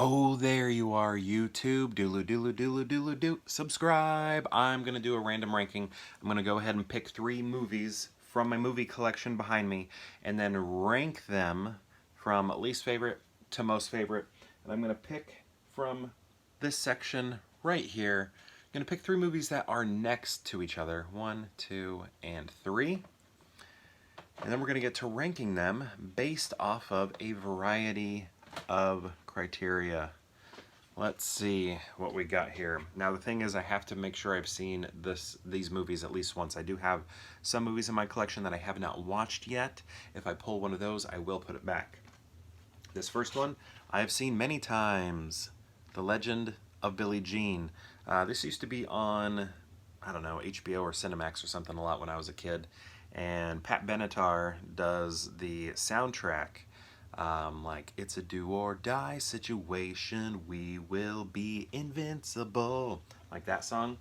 Oh, there you are, YouTube. Doodle doodle doodle doodle doo. Subscribe. I'm going to do a random ranking. I'm going to go ahead and pick 3 movies from my movie collection behind me and then rank them from least favorite to most favorite. And I'm going to pick from this section right here. I'm going to pick 3 movies that are next to each other. 1, 2, and 3. And then we're going to get to ranking them based off of a variety of criteria. Let's see what we got here. Now the thing is, I have to make sure I've seen these movies at least once. I do have some movies in my collection that I have not watched yet. If I pull one of those, I will put it back. This first one I have seen many times. The Legend of Billie Jean. This used to be on, I don't know, HBO or Cinemax or something a lot when I was a kid. And Pat Benatar does the soundtrack. Like, it's a do or die situation, we will be invincible. Like that song.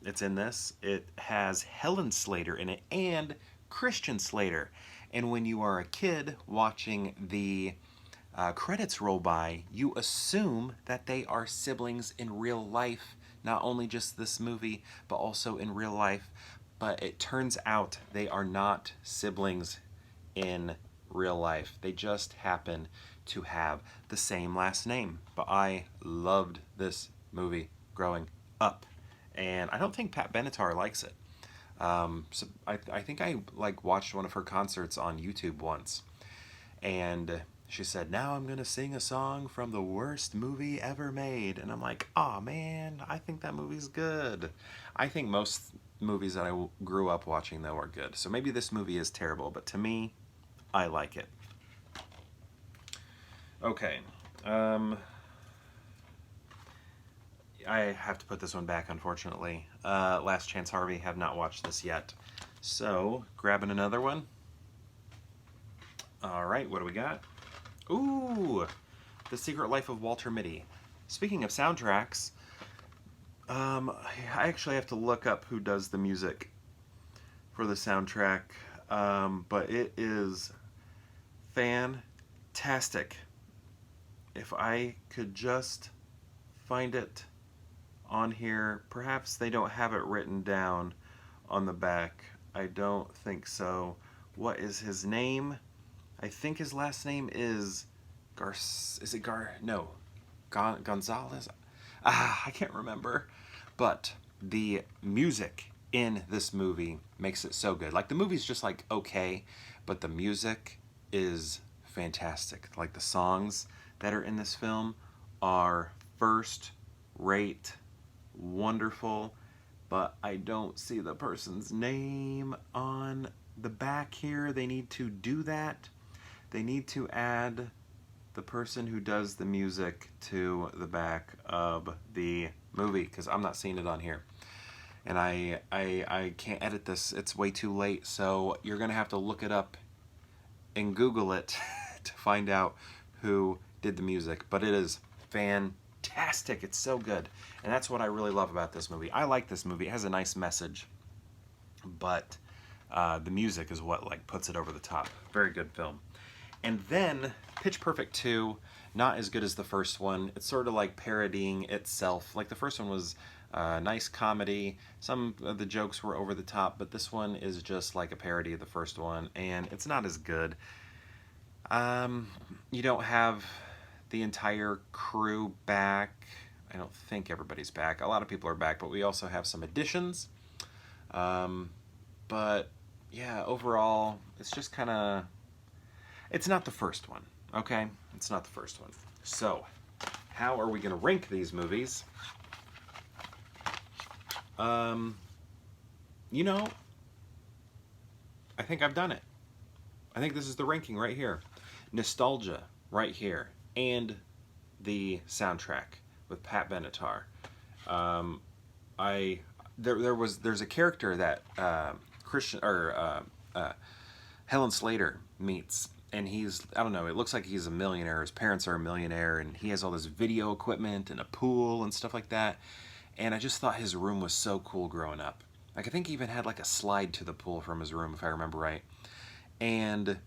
It's in this. It has Helen Slater in it and Christian Slater. And when you are a kid watching the credits roll by, you assume that they are siblings in real life. Not only just this movie, but also in real life. But it turns out they are not siblings in real life. They just happen to have the same last name. But I loved this movie growing up. And I don't think Pat Benatar likes it. So I think I watched one of her concerts on YouTube once. And she said, now I'm going to sing a song from the worst movie ever made. And I'm like, oh man, I think that movie's good. I think most movies that I grew up watching, though, are good. So maybe this movie is terrible, but to me, I like it. Okay. I have to put this one back, unfortunately. Last Chance Harvey, have not watched this yet. So, grabbing another one. Alright, what do we got? Ooh! The Secret Life of Walter Mitty. Speaking of soundtracks, I actually have to look up who does the music for the soundtrack, but it is fantastic. If I could just find it on here. Perhaps they don't have it written down on the back. I don't think so. What is his name? I think his last name is Gonzalez? I can't remember. But the music in this movie makes it so good. Like, the movie's just like okay, but the music is fantastic. Like, the songs that are in this film are first rate, wonderful, but I don't see the person's name on the back here. They need to do that. They need to add the person who does the music to the back of the movie, because I'm not seeing it on here. And I can't edit this. It's way too late, so you're going to have to look it up and Google it to find out who did the music. But it is fantastic. It's so good. And that's what I really love about this movie. I like this movie. It has a nice message, but the music is what puts it over the top. Very good film. And then Pitch Perfect 2, not as good as the first one. It's sort of like parodying itself. Like, the first one was a nice comedy. Some of the jokes were over the top, but this one is just like a parody of the first one, and it's not as good. You don't have the entire crew back. I don't think everybody's back. A lot of people are back, but we also have some additions. But yeah, overall, it's just kind of... It's not the first one, okay? It's not the first one. So, how are we going to rank these movies? You know, I think I've done it. I think this is the ranking right here. Nostalgia, right here. And the soundtrack with Pat Benatar. There's a character that Helen Slater meets, and he's, I don't know, it looks like he's a millionaire. His parents are a millionaire, and he has all this video equipment and a pool and stuff like that. And I just thought his room was so cool growing up. Like, I think he even had like a slide to the pool from his room, if I remember right. And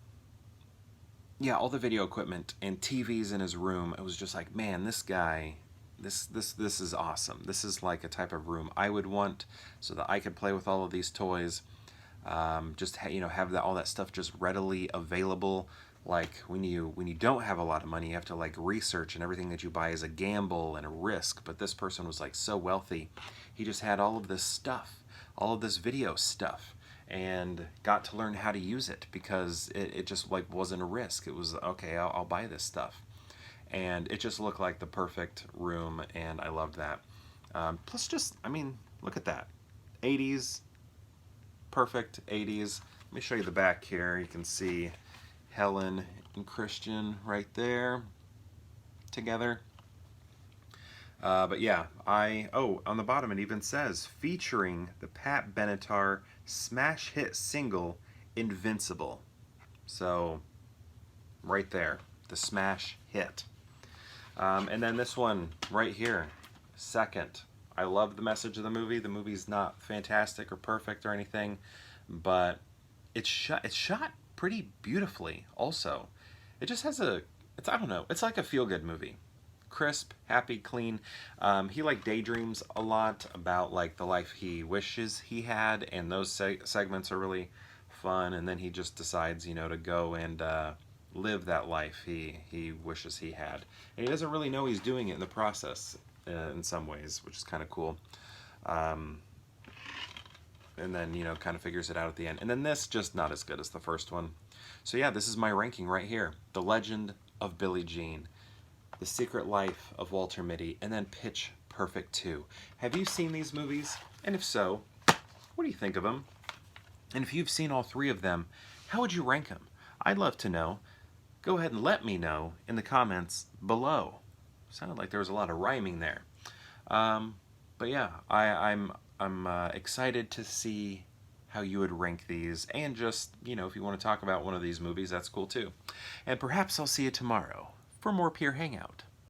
yeah, all the video equipment and TVs in his room. It was just like, man, this guy, this is awesome. This is like a type of room I would want, so that I could play with all of these toys. Just have that all that stuff just readily available. Like when you don't have a lot of money, you have to like research, and everything that you buy is a gamble and a risk. But this person was like so wealthy, he just had all of this stuff, all of this video stuff, and got to learn how to use it because it just like wasn't a risk. It was okay. I'll buy this stuff, and it just looked like the perfect room, and I loved that. Plus, just I mean, look at that, 80s. Perfect 80s. Let me show you the back here. You can see Helen and Christian right there together. But yeah, on the bottom it even says, featuring the Pat Benatar smash hit single, Invincible. So, right there, the smash hit. And then this one right here, second. I love the message of the movie. The movie's not fantastic or perfect or anything, but it's shot pretty beautifully also. It just has I don't know, it's like a feel-good movie. Crisp, happy, clean. He like daydreams a lot about like the life he wishes he had, and those segments are really fun, and then he just decides, to go and live that life he wishes he had. And he doesn't really know he's doing it in the process. In some ways, which is kind of cool. And then, kind of figures it out at the end. And then this, just not as good as the first one. So yeah, this is my ranking right here. The Legend of Billie Jean, The Secret Life of Walter Mitty, and then Pitch Perfect 2. Have you seen these movies? And if so, what do you think of them? And if you've seen all three of them, how would you rank them? I'd love to know. Go ahead and let me know in the comments below. Sounded like there was a lot of rhyming there. But yeah, I'm excited to see how you would rank these, and just, if you want to talk about one of these movies, that's cool too. And perhaps I'll see you tomorrow for more Peer Hangout.